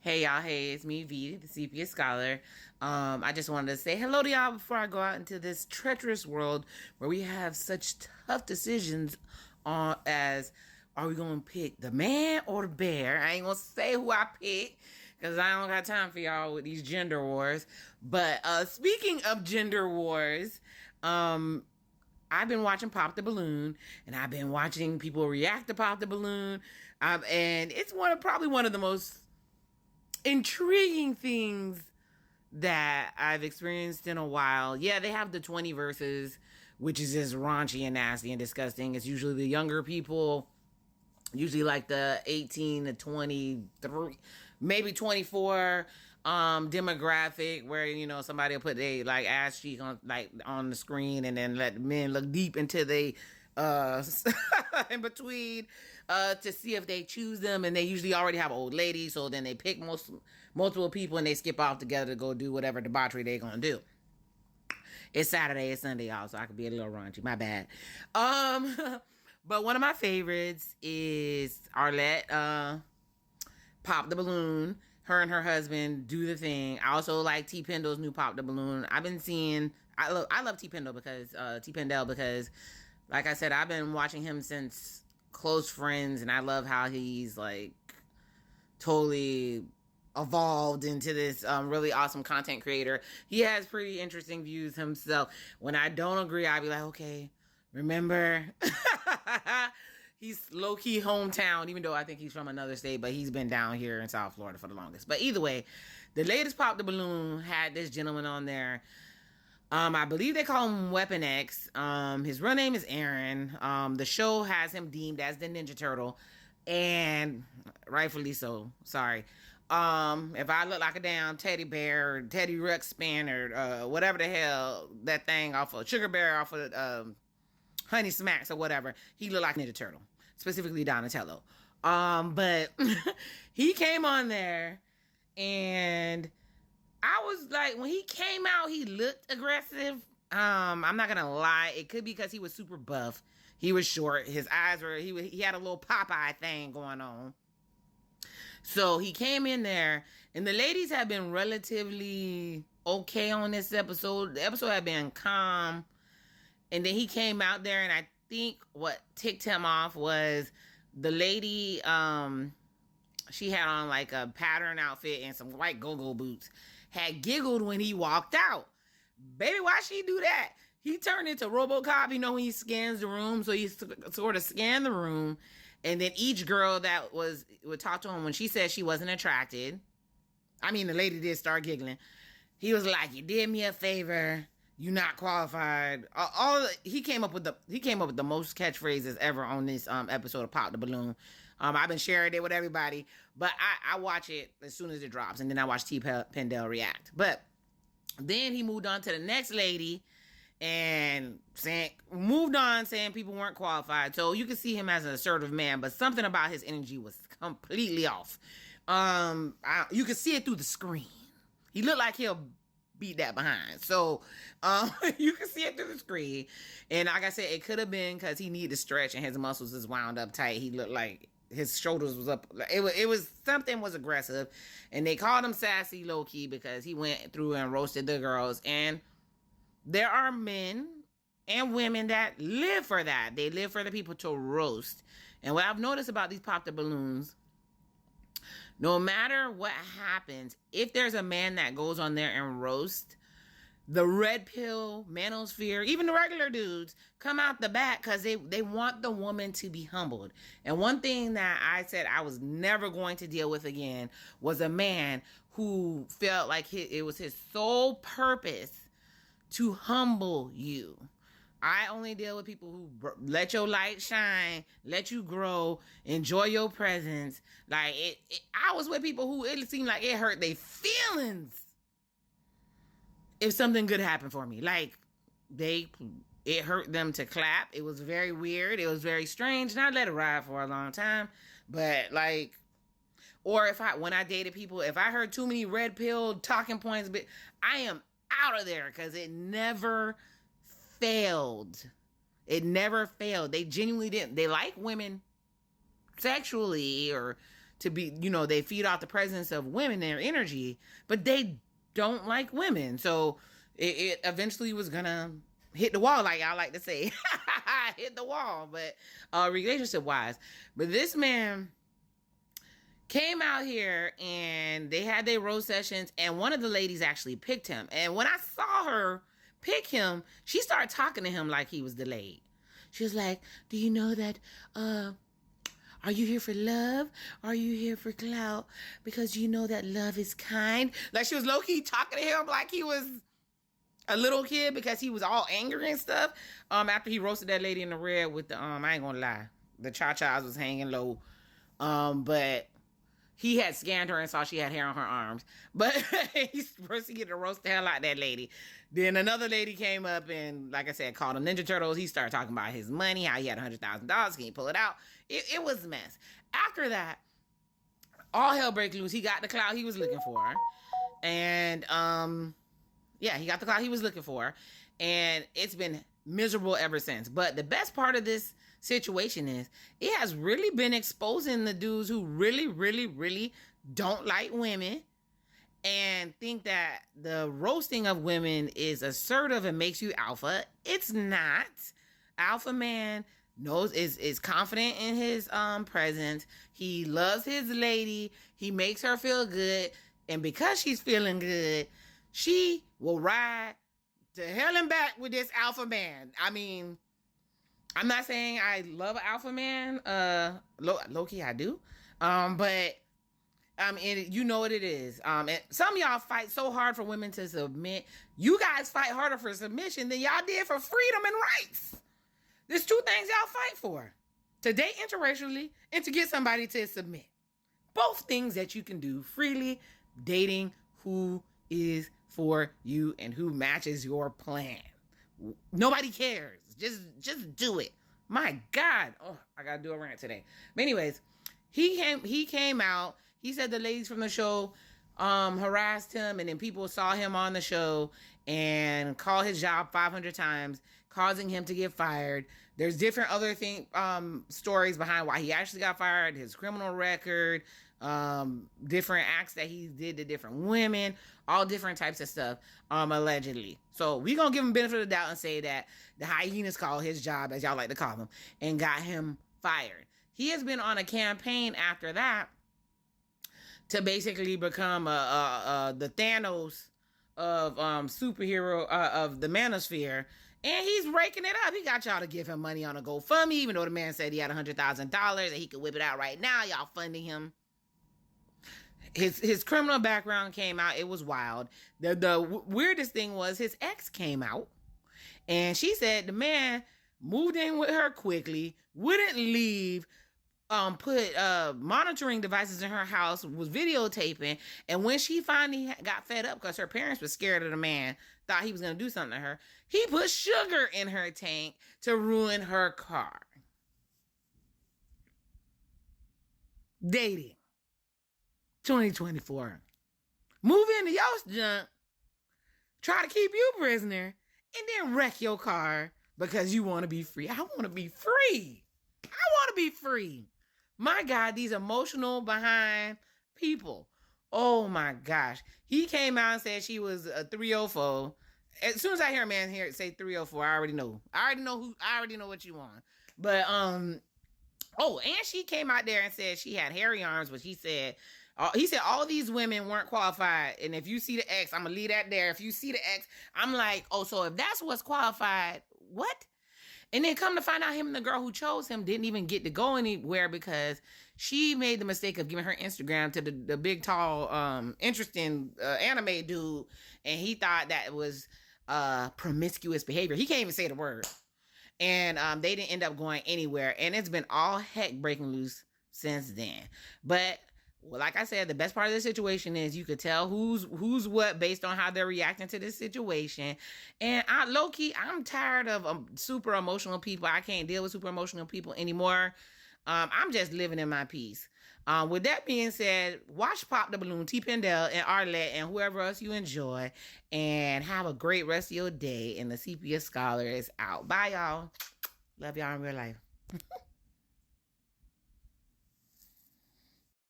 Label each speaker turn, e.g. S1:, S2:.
S1: Hey y'all, hey, it's me V, the CPS scholar. I just wanted to say hello to y'all before I go out into this treacherous world where we have such tough decisions on as are we gonna pick the man or the bear? I ain't gonna say who I pick because I don't got time for y'all with these gender wars. But speaking of gender wars, I've been watching Pop the Balloon, and I've been watching people react to Pop the Balloon, and it's probably one of the most intriguing things that I've experienced in a while. Yeah, they have the 20 verses, which is just raunchy and nasty and disgusting. It's usually the younger people, usually like the 18 to 23, maybe 24 demographic, where somebody will put a like ass cheek on the screen and then let men look deep into they in between to see if they choose them, and they usually already have old ladies, so then they pick multiple people and they skip off together to go do whatever debauchery they're gonna do. It's Saturday, it's Sunday, y'all, so I could be a little raunchy. My bad. But one of my favorites is Arlette Pop the Balloon. Her and her husband do the thing. I also like T Pendle's new Pop the Balloon. I've been seeing. I love T Pendle because, like I said, I've been watching him since Close Friends, and I love how he's like totally evolved into this really awesome content creator. He has pretty interesting views himself. When I don't agree, I'll be like, okay, remember, he's low-key hometown, even though I think he's from another state, but he's been down here in South Florida for the longest. But either way, the latest Pop the Balloon had this gentleman on there. I believe they call him Weapon X. His real name is Aaron. The show has him deemed as the Ninja Turtle, and rightfully so. Sorry. If I look like a damn teddy bear or Teddy Ruxpin or whatever the hell that thing off of Sugar Bear off of Honey Smacks or whatever, he looked like Ninja Turtle, specifically Donatello. But he came on there, and I was like, when he came out, he looked aggressive. I'm not gonna lie, it could be because he was super buff. He was short. His eyes were, he had a little Popeye thing going on. So he came in there, and the ladies have been relatively okay on this episode. The episode had been calm, and then he came out there, and I think what ticked him off was the lady, she had on like a pattern outfit and some white go-go boots, had giggled when he walked out. Baby, why she do that? He turned into RoboCop, when he scans the room. So he sort of scanned the room, and then each girl that would talk to him, when she said she wasn't attracted, I mean, the lady did start giggling. He was like, "You did me a favor. You not qualified." He came up with the most catchphrases ever on this episode of Pop the Balloon. I've been sharing it with everybody, but I watch it as soon as it drops, and then I watch T Pendle react. But then he moved on to the next lady, and moved on saying people weren't qualified. So you can see him as an assertive man, but something about his energy was completely off. You can see it through the screen. He looked like he'll beat that behind. So you can see it through the screen. And like I said, it could have been because he needed to stretch and his muscles is wound up tight. He looked like his shoulders was up. It was something was aggressive. And they called him sassy low-key because he went through and roasted the girls. And there are men and women that live for that. They live for the people to roast. And what I've noticed about these Pop the Balloons, no matter what happens, if there's a man that goes on there and roasts, the red pill, manosphere, even the regular dudes come out the back because they want the woman to be humbled. And one thing that I said I was never going to deal with again was a man who felt like it was his sole purpose to humble you. I only deal with people who let your light shine, let you grow, enjoy your presence. Like I was with people who it seemed like it hurt their feelings if something good happened for me. Like it hurt them to clap. It was very weird. It was very strange. And I let it ride for a long time. But like, or when I dated people, if I heard too many red pill talking points, but I am out of there because it never failed. It never failed. They genuinely didn't. They like women sexually or to be, they feed off the presence of women, their energy, but they don't like women. So it eventually was gonna hit the wall, like I like to say. Hit the wall, but relationship wise. But this man came out here and they had their rose sessions, and one of the ladies actually picked him. And when I saw her pick him, she started talking to him like he was delayed. She was like, do you know that are you here for love? Or are you here for clout? Because you know that love is kind. Like, she was low-key talking to him like he was a little kid because he was all angry and stuff. After he roasted that lady in the red with the, I ain't gonna lie, the cha-chas was hanging low. But he had scanned her and saw she had hair on her arms. But he proceeded to roast the hell out of that lady. Then another lady came up and, like I said, called him Ninja Turtles. He started talking about his money, how he had $100,000. Can you pull it out? It was a mess. After that, all hell break loose. He got the clout he was looking for. And, yeah, he got the clout he was looking for. And it's been miserable ever since. But the best part of this situation is it has really been exposing the dudes who really, really, really don't like women and think that the roasting of women is assertive and makes you alpha. It's not. Alpha man is confident in his presence. He loves his lady. He makes her feel good. And because she's feeling good, she will ride to hell and back with this alpha man. I mean, I'm not saying I love an alpha man. Low-key, I do. But and you know what it is. And some of y'all fight so hard for women to submit. You guys fight harder for submission than y'all did for freedom and rights. There's two things y'all fight for: to date interracially and to get somebody to submit. Both things that you can do freely. Dating who is for you and who matches your plan. Nobody cares. Just do it. My God. Oh, I gotta do a rant today. But anyways, he came out. He said the ladies from the show harassed him, and then people saw him on the show and called his job 500 times, causing him to get fired. There's different other stories behind why he actually got fired, his criminal record, different acts that he did to different women, all different types of stuff, allegedly. So we gonna give him benefit of the doubt and say that the hyenas called his job, as y'all like to call him, and got him fired. He has been on a campaign after that to basically become the Thanos of superhero of the manosphere, and he's raking it up. He got y'all to give him money on a GoFundMe, even though the man said he had $100,000 and he could whip it out right now. Y'all funding him. His criminal background came out. It was wild. The weirdest thing was his ex came out, and she said the man moved in with her quickly, wouldn't leave, put monitoring devices in her house, was videotaping, and when she finally got fed up because her parents were scared of the man, thought he was going to do something to her, he put sugar in her tank to ruin her car. Dating 2024. Move into your junk, try to keep you prisoner, and then wreck your car because you want to be free. I want to be free. I want to be free. My God, these emotional behind people. Oh my gosh. He came out and said she was a 304. As soon as I hear a man here say 304, I already know. I already know what you want. But oh, and she came out there and said she had hairy arms, but he said all these women weren't qualified. And if you see the X, I'm gonna leave that there. If you see the X, I'm like, oh, so if that's what's qualified, what? And then come to find out, him and the girl who chose him didn't even get to go anywhere because she made the mistake of giving her Instagram to the big, tall, interesting anime dude. And he thought that was promiscuous behavior. He can't even say the word. And they didn't end up going anywhere. And it's been all heck breaking loose since then. But well, like I said, the best part of the situation is you could tell who's what based on how they're reacting to this situation. And low-key, I'm tired of super emotional people. I can't deal with super emotional people anymore. I'm just living in my peace. With that being said, watch Pop the Balloon, T. Pendel, and Arlette, and whoever else you enjoy. And have a great rest of your day. And the CPS Scholar is out. Bye, y'all. Love y'all in real life.